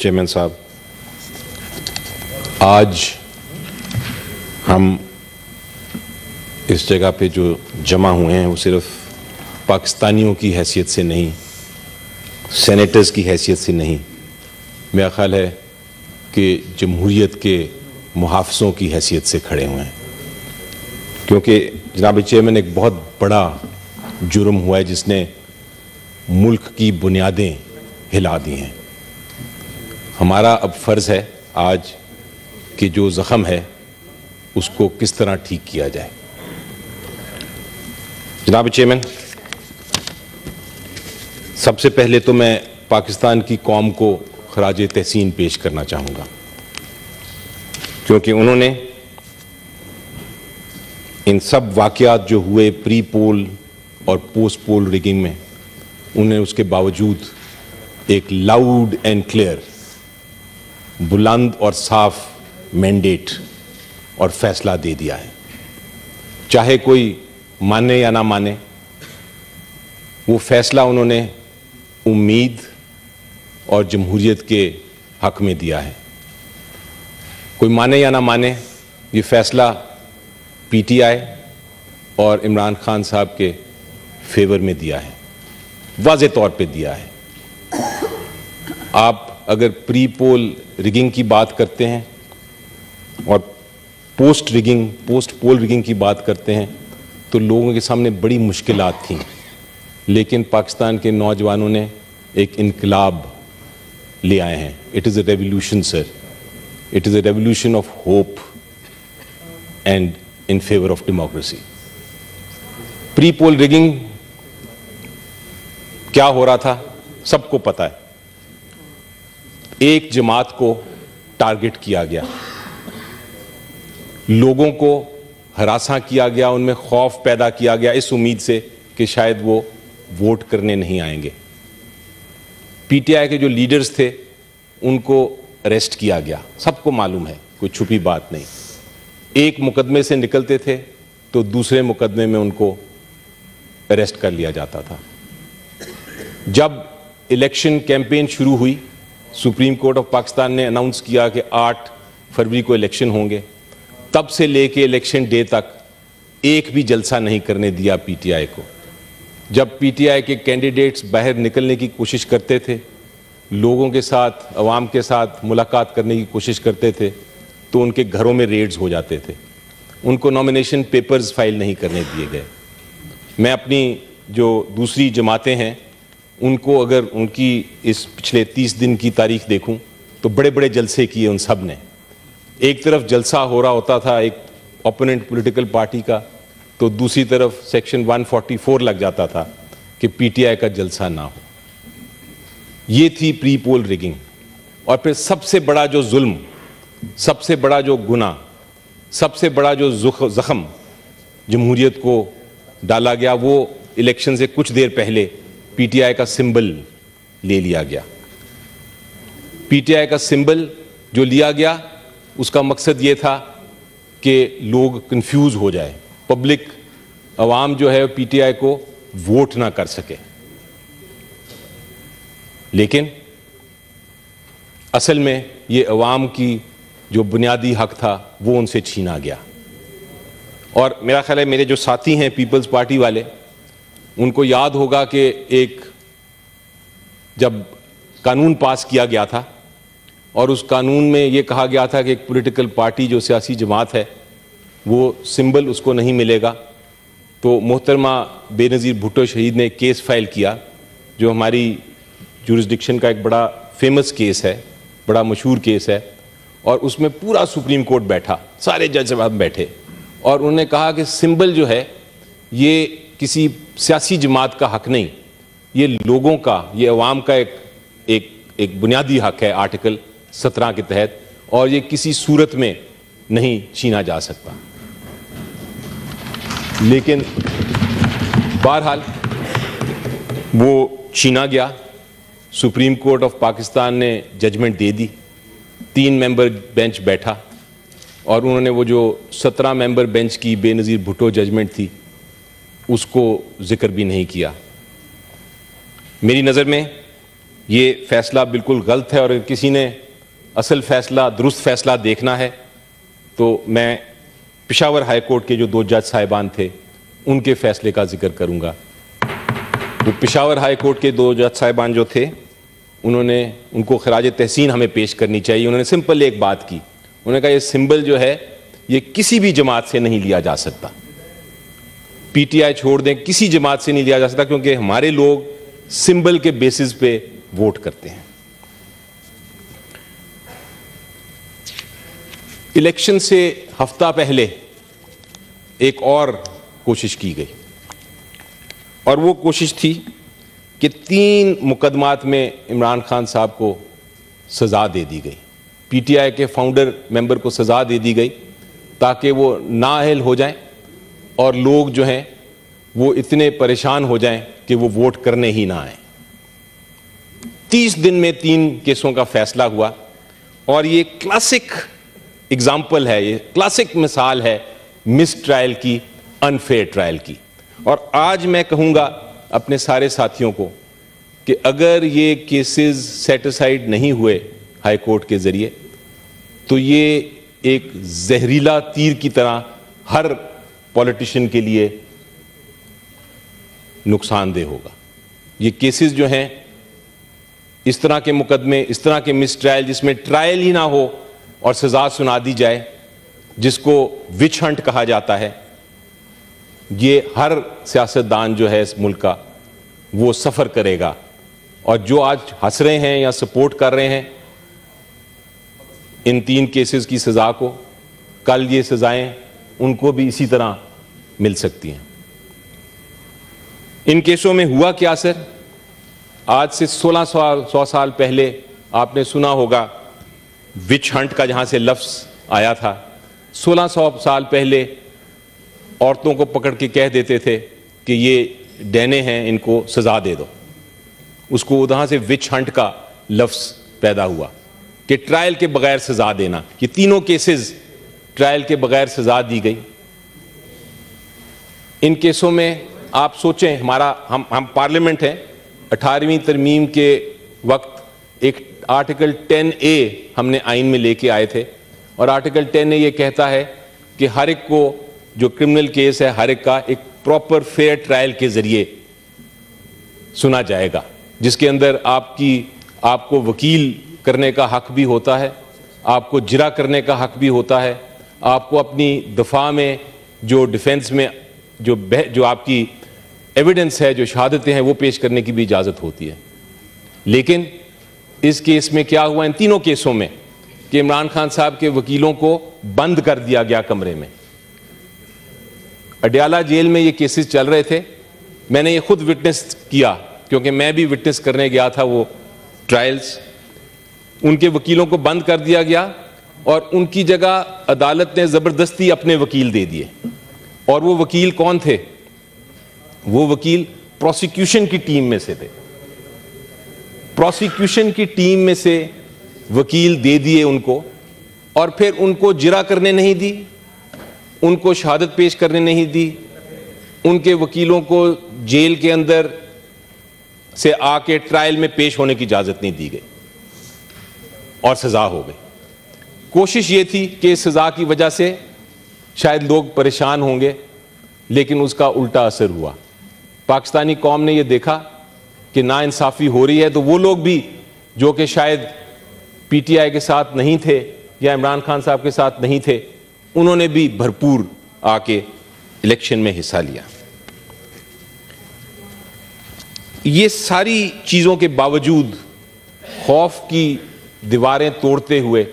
Chairman صاحب، آج ہم اس جگہ پہ جو جمع ہوئے ہیں وہ صرف پاکستانیوں کی حیثیت سے نہیں، سینیٹرز کی حیثیت سے نہیں، میرا خیال ہے کہ جمہوریت کے محافظوں کی حیثیت سے کھڑے ہوئے ہیں، کیونکہ جناب چیئرمین ایک بہت بڑا جرم ہوا ہے جس نے ملک کی بنیادیں ہلا دی ہیں۔ ہمارا اب فرض ہے آج کہ جو زخم ہے اس کو کس طرح ٹھیک کیا جائے۔ جناب چیئرمین، سب سے پہلے تو میں پاکستان کی قوم کو خراج تحسین پیش کرنا چاہوں گا، کیونکہ انہوں نے ان سب واقعات جو ہوئے پری پول اور پوسٹ پول ریگنگ میں، انہوں نے اس کے باوجود ایک لاؤڈ اینڈ کلیئر، بلند اور صاف مینڈیٹ اور فیصلہ دے دیا ہے۔ چاہے کوئی مانے یا نہ مانے، وہ فیصلہ انہوں نے امید اور جمہوریت کے حق میں دیا ہے۔ کوئی مانے یا نہ مانے، یہ فیصلہ پی ٹی آئی اور عمران خان صاحب کے فیور میں دیا ہے، واضح طور پہ دیا ہے۔ آپ اگر پری پول ریگنگ کی بات کرتے ہیں اور پوسٹ پول ریگنگ کی بات کرتے ہیں تو لوگوں کے سامنے بڑی مشکلات تھیں، لیکن پاکستان کے نوجوانوں نے ایک انقلاب لے آئے ہیں۔ It is a revolution sir, it is a revolution of hope and in favour of democracy. Pre poll rigging کیا ہو رہا تھا سب کو پتا ہے۔ ایک جماعت کو ٹارگٹ کیا گیا، لوگوں کو ہراساں کیا گیا، ان میں خوف پیدا کیا گیا اس امید سے کہ شاید وہ ووٹ کرنے نہیں آئیں گے۔ پی ٹی آئی کے جو لیڈرز تھے ان کو اریسٹ کیا گیا، سب کو معلوم ہے، کوئی چھپی بات نہیں۔ ایک مقدمے سے نکلتے تھے تو دوسرے مقدمے میں ان کو اریسٹ کر لیا جاتا تھا۔ جب الیکشن کیمپین شروع ہوئی، سپریم کورٹ آف پاکستان نے اناؤنس کیا کہ 8 فروری کو الیکشن ہوں گے، تب سے لے کے الیکشن ڈے تک ایک بھی جلسہ نہیں کرنے دیا پی ٹی آئی کو۔ جب پی ٹی آئی کے کینڈیڈیٹس باہر نکلنے کی کوشش کرتے تھے، لوگوں کے ساتھ، عوام کے ساتھ ملاقات کرنے کی کوشش کرتے تھے تو ان کے گھروں میں ریڈز ہو جاتے تھے، ان کو نامینیشن پیپرز فائل نہیں کرنے دیے گئے۔ میں اپنی جو دوسری جماعتیں ہیں ان کو اگر ان کی اس پچھلے 30 دن کی تاریخ دیکھوں تو بڑے بڑے جلسے کیے ان سب نے۔ ایک طرف جلسہ ہو رہا ہوتا تھا ایک اپوننٹ پولیٹیکل پارٹی کا، تو دوسری طرف سیکشن 144 لگ جاتا تھا کہ پی ٹی آئی کا جلسہ نہ ہو۔ یہ تھی پری پول ریگنگ۔ اور پھر سب سے بڑا جو ظلم، سب سے بڑا جو گناہ، سب سے بڑا جو زخم جمہوریت کو ڈالا گیا، وہ الیکشن سے کچھ دیر پہلے پی ٹی آئی کا سمبل لے لیا گیا۔ پی ٹی آئی کا سمبل جو لیا گیا اس کا مقصد یہ تھا کہ لوگ کنفیوز ہو جائے، پبلک، عوام جو ہے پی ٹی آئی کو ووٹ نہ کر سکے، لیکن اصل میں یہ عوام کی جو بنیادی حق تھا وہ ان سے چھینا گیا۔ اور میرا خیال ہے میرے جو ساتھی ہیں پیپلز پارٹی والے، ان کو یاد ہوگا کہ ایک جب قانون پاس کیا گیا تھا اور اس قانون میں یہ کہا گیا تھا کہ ایک پولیٹیکل پارٹی جو سیاسی جماعت ہے وہ سمبل اس کو نہیں ملے گا، تو محترمہ بے نظیر بھٹو شہید نے ایک کیس فائل کیا جو ہماری جورسڈکشن کا ایک بڑا فیمس کیس ہے، بڑا مشہور کیس ہے، اور اس میں پورا سپریم کورٹ بیٹھا، سارے جج صاحب بیٹھے، اور انہوں نے کہا کہ سمبل جو ہے یہ کسی سیاسی جماعت کا حق نہیں، یہ لوگوں کا، یہ عوام کا ایک بنیادی حق ہے آرٹیکل 17 کے تحت، اور یہ کسی صورت میں نہیں چھینا جا سکتا۔ لیکن بہرحال وہ چھینا گیا، سپریم کورٹ آف پاکستان نے ججمنٹ دے دی، 3 ممبر بینچ بیٹھا، اور انہوں نے وہ جو 17 ممبر بینچ کی بے نظیر بھٹو ججمنٹ تھی اس کو ذکر بھی نہیں کیا۔ میری نظر میں یہ فیصلہ بالکل غلط ہے، اور اگر کسی نے اصل فیصلہ، درست فیصلہ دیکھنا ہے تو میں پشاور ہائی کورٹ کے جو 2 جج صاحبان تھے ان کے فیصلے کا ذکر کروں گا۔ وہ پشاور ہائی کورٹ کے 2 جج صاحبان جو تھے، ان کو خراج تحسین ہمیں پیش کرنی چاہیے۔ انہوں نے سمپل ایک بات کی، انہوں نے کہا یہ سمبل جو ہے یہ کسی بھی جماعت سے نہیں لیا جا سکتا، پی ٹی آئی چھوڑ دیں، کسی جماعت سے نہیں لیا جا سکتا، کیونکہ ہمارے لوگ سمبل کے بیسس پہ ووٹ کرتے ہیں۔ الیکشن سے ہفتہ پہلے ایک اور کوشش کی گئی، اور وہ کوشش تھی کہ 3 مقدمات میں عمران خان صاحب کو سزا دے دی گئی، پی ٹی آئی کے فاؤنڈر ممبر کو سزا دے دی گئی تاکہ وہ نااہل ہو جائیں اور لوگ جو ہیں وہ اتنے پریشان ہو جائیں کہ وہ ووٹ کرنے ہی نہ آئیں۔ 30 دن میں 3 کیسوں کا فیصلہ ہوا، اور یہ کلاسک اگزامپل ہے، یہ کلاسک مثال ہے مس ٹرائل کی، انفیئر ٹرائل کی۔ اور آج میں کہوں گا اپنے سارے ساتھیوں کو کہ اگر یہ کیسز سیٹ اسائیڈ نہیں ہوئے ہائی کورٹ کے ذریعے تو یہ ایک زہریلا تیر کی طرح ہر پولیٹیشین کے لیے نقصان دہ ہوگا۔ یہ کیسز جو ہیں، اس طرح کے مقدمے، اس طرح کے مس ٹرائل جس میں ٹرائل ہی نہ ہو اور سزا سنا دی جائے، جس کو وچ ہنٹ کہا جاتا ہے، یہ ہر سیاستدان جو ہے اس ملک کا وہ سفر کرے گا۔ اور جو آج ہنس رہے ہیں یا سپورٹ کر رہے ہیں ان 3 کیسز کی سزا کو، کل یہ سزائیں ان کو بھی اسی طرح مل سکتی ہیں۔ ان کیسوں میں ہوا کیا سر؟ آج سے 1600 سال پہلے آپ نے سنا ہوگا وچ ہنٹ کا جہاں سے لفظ آیا تھا۔ 1600 سال پہلے عورتوں کو پکڑ کے کہہ دیتے تھے کہ یہ ڈینے ہیں، ان کو سزا دے دو۔ اس کو وہاں سے وچ ہنٹ کا لفظ پیدا ہوا کہ ٹرائل کے بغیر سزا دینا۔ یہ تینوں کیسز ٹرائل کے بغیر سزا دی گئی۔ ان کیسوں میں آپ سوچیں، ہم پارلیمنٹ ہیں، 18ویں ترمیم کے وقت ایک آرٹیکل 10A ہم نے آئین میں لے کے آئے تھے، اور آرٹیکل 10A یہ کہتا ہے کہ ہر ایک کو جو کرمنل کیس ہے ہر ایک کا ایک پراپر فیئر ٹرائل کے ذریعے سنا جائے گا، جس کے اندر آپ کو وکیل کرنے کا حق بھی ہوتا ہے، آپ کو جرا کرنے کا حق بھی ہوتا ہے، آپ کو اپنی دفاع میں جو ڈیفنس میں جو آپ کی ایویڈنس ہے، جو شہادتیں ہیں، وہ پیش کرنے کی بھی اجازت ہوتی ہے۔ لیکن اس کیس میں کیا ہوا، ان تینوں کیسوں میں، کہ عمران خان صاحب کے وکیلوں کو بند کر دیا گیا کمرے میں۔ اڈیالہ جیل میں یہ کیسز چل رہے تھے، میں نے یہ خود وٹنس کیا کیونکہ میں بھی وٹنس کرنے گیا تھا وہ ٹرائلز۔ ان کے وکیلوں کو بند کر دیا گیا، اور ان کی جگہ عدالت نے زبردستی اپنے وکیل دے دیے۔ اور وہ وکیل کون تھے؟ وہ وکیل پروسیکیوشن کی ٹیم میں سے تھے۔ پروسیکیوشن کی ٹیم میں سے وکیل دے دیے ان کو، اور پھر ان کو جرا کرنے نہیں دی، ان کو شہادت پیش کرنے نہیں دی، ان کے وکیلوں کو جیل کے اندر سے آ کے ٹرائل میں پیش ہونے کی اجازت نہیں دی گئی، اور سزا ہو گئی۔ کوشش یہ تھی کہ اس سزا کی وجہ سے شاید لوگ پریشان ہوں گے، لیکن اس کا الٹا اثر ہوا۔ پاکستانی قوم نے یہ دیکھا کہ ناانصافی ہو رہی ہے، تو وہ لوگ بھی جو کہ شاید پی ٹی آئی کے ساتھ نہیں تھے یا عمران خان صاحب کے ساتھ نہیں تھے، انہوں نے بھی بھرپور آ کے الیکشن میں حصہ لیا۔ یہ ساری چیزوں کے باوجود خوف کی دیواریں توڑتے ہوئے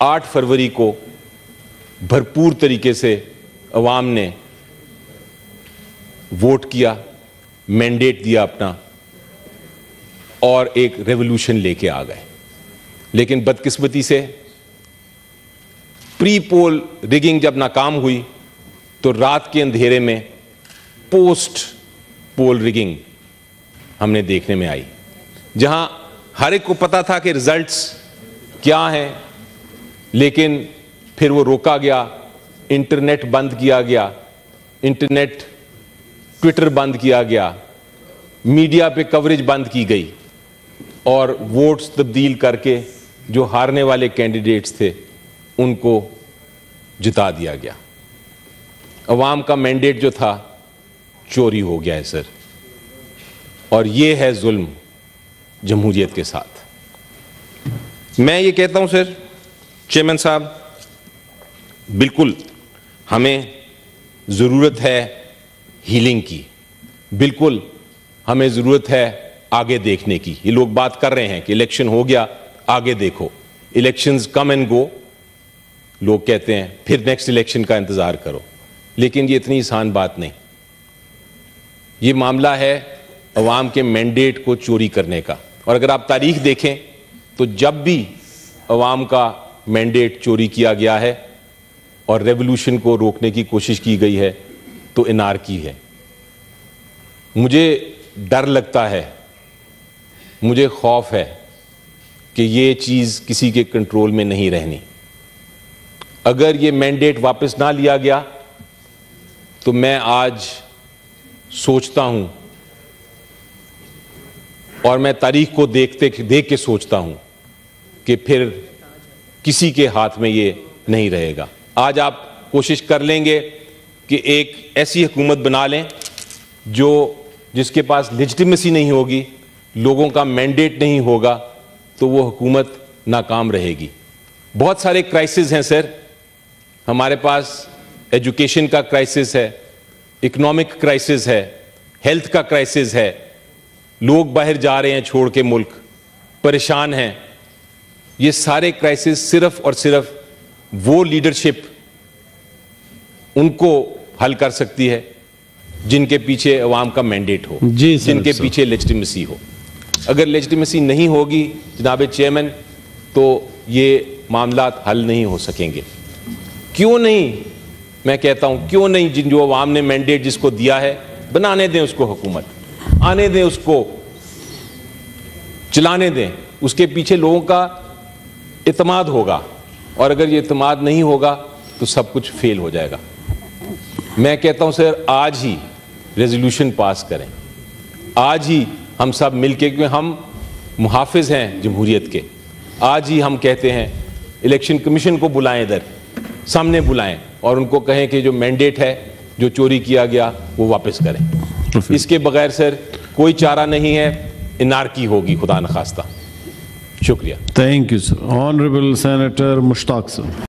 8 فروری کو بھرپور طریقے سے عوام نے ووٹ کیا، مینڈیٹ دیا اپنا، اور ایک ریولوشن لے کے آ گئے۔ لیکن بدقسمتی سے پری پول ریگنگ جب ناکام ہوئی تو رات کے اندھیرے میں پوسٹ پول ریگنگ ہم نے دیکھنے میں آئی، جہاں ہر ایک کو پتا تھا کہ ریزلٹس کیا ہیں، لیکن پھر وہ روکا گیا، انٹرنیٹ بند کیا گیا، ٹویٹر بند کیا گیا، میڈیا پہ کوریج بند کی گئی، اور ووٹس تبدیل کر کے جو ہارنے والے کینڈیڈیٹس تھے ان کو جتا دیا گیا. عوام کا مینڈیٹ جو تھا چوری ہو گیا ہے سر, اور یہ ہے ظلم جمہوریت کے ساتھ. میں یہ کہتا ہوں سر چیئرمین صاحب, بالکل ہمیں ضرورت ہے ہیلنگ کی, بالکل ہمیں ضرورت ہے آگے دیکھنے کی. یہ لوگ بات کر رہے ہیں کہ الیکشن ہو گیا آگے دیکھو, الیکشنز کم اینڈ گو, لوگ کہتے ہیں پھر نیکسٹ الیکشن کا انتظار کرو, لیکن یہ اتنی آسان بات نہیں. یہ معاملہ ہے عوام کے مینڈیٹ کو چوری کرنے کا, اور اگر آپ تاریخ دیکھیں تو جب بھی عوام کا مینڈیٹ چوری کیا گیا ہے اور ریولوشن کو روکنے کی کوشش کی گئی ہے تو انارکی ہے. مجھے ڈر لگتا ہے, مجھے خوف ہے کہ یہ چیز کسی کے کنٹرول میں نہیں رہنی. اگر یہ مینڈیٹ واپس نہ لیا گیا تو میں آج سوچتا ہوں, اور میں تاریخ کو دیکھ کے سوچتا ہوں کہ پھر کسی کے ہاتھ میں یہ نہیں رہے گا. آج آپ کوشش کر لیں گے کہ ایک ایسی حکومت بنا لیں جس کے پاس لیجٹیمیسی نہیں ہوگی, لوگوں کا مینڈیٹ نہیں ہوگا, تو وہ حکومت ناکام رہے گی. بہت سارے کرائسس ہیں سر, ہمارے پاس ایجوکیشن کا کرائسس ہے, اکنامک کرائسس ہے, ہیلتھ کا کرائسس ہے, لوگ باہر جا رہے ہیں چھوڑ کے ملک, پریشان ہیں. یہ سارے کرائسس صرف اور صرف وہ لیڈرشپ ان کو حل کر سکتی ہے جن کے پیچھے عوام کا مینڈیٹ ہو, جن کے پیچھے لیجٹیمیسی ہو. اگر لیجٹیمیسی نہیں ہوگی جناب چیئرمین تو یہ معاملات حل نہیں ہو سکیں گے. کیوں نہیں, میں کہتا ہوں کیوں نہیں, جو عوام نے مینڈیٹ جس کو دیا ہے بنانے دیں اس کو حکومت, آنے دیں اس کو, چلانے دیں. اس کے پیچھے لوگوں کا اعتماد ہوگا, اور اگر یہ اعتماد نہیں ہوگا تو سب کچھ فیل ہو جائے گا. میں کہتا ہوں سر آج ہی ریزولوشن پاس کریں, آج ہی ہم سب مل کے, کیونکہ ہم محافظ ہیں جمہوریت کے. آج ہی ہم کہتے ہیں الیکشن کمیشن کو بلائیں, ادھر سامنے بلائیں, اور ان کو کہیں کہ جو مینڈیٹ ہے جو چوری کیا گیا وہ واپس کریں. اس کے بغیر سر کوئی چارہ نہیں ہے, انارکی ہوگی خدا نخواستہ. شکریہ. Thank you sir. Honourable senator Mushtaq sir.